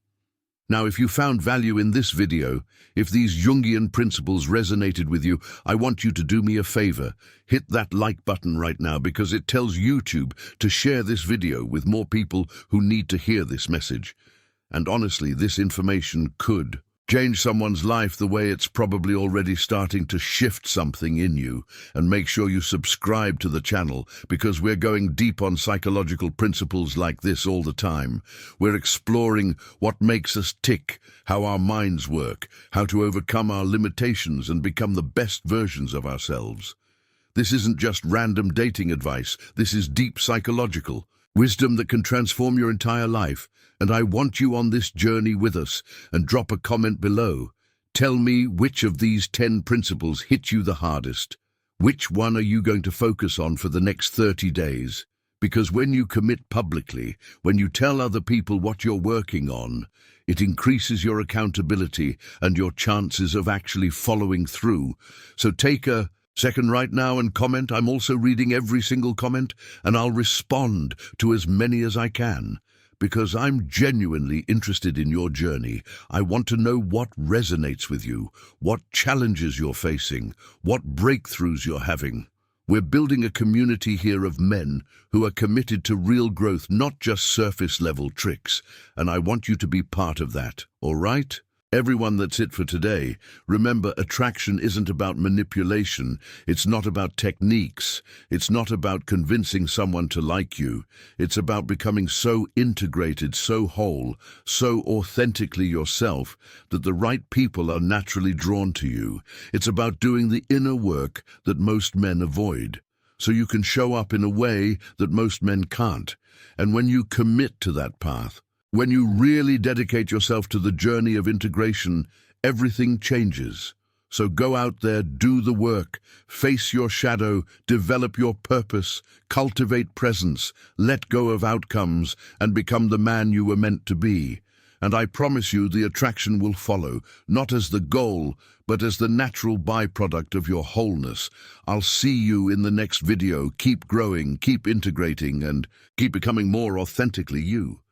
Now, if you found value in this video, if these Jungian principles resonated with you, I want you to do me a favor. Hit that like button right now, because it tells YouTube to share this video with more people who need to hear this message. And honestly, this information could change someone's life the way it's probably already starting to shift something in you. And make sure you subscribe to the channel, because we're going deep on psychological principles like this all the time. We're exploring what makes us tick, how our minds work, how to overcome our limitations and become the best versions of ourselves. This isn't just random dating advice. This is deep psychological wisdom that can transform your entire life. And I want you on this journey with us. And drop a comment below. Tell me which of these 10 principles hit you the hardest. Which one are you going to focus on for the next 30 days? Because when you commit publicly, when you tell other people what you're working on, it increases your accountability and your chances of actually following through. So take a second right now and comment. I'm also reading every single comment, and I'll respond to as many as I can. Because I'm genuinely interested in your journey. I want to know what resonates with you, what challenges you're facing, what breakthroughs you're having. We're building a community here of men who are committed to real growth, not just surface-level tricks. And I want you to be part of that, all right? Everyone, that's it for today. Remember, attraction isn't about manipulation. It's not about techniques. It's not about convincing someone to like you. It's about becoming so integrated, so whole, so authentically yourself that the right people are naturally drawn to you. It's about doing the inner work that most men avoid, so you can show up in a way that most men can't. And when you commit to that path, when you really dedicate yourself to the journey of integration, everything changes. So go out there, do the work, face your shadow, develop your purpose, cultivate presence, let go of outcomes, and become the man you were meant to be. And I promise you the attraction will follow, not as the goal, but as the natural byproduct of your wholeness. I'll see you in the next video. Keep growing, keep integrating, and keep becoming more authentically you.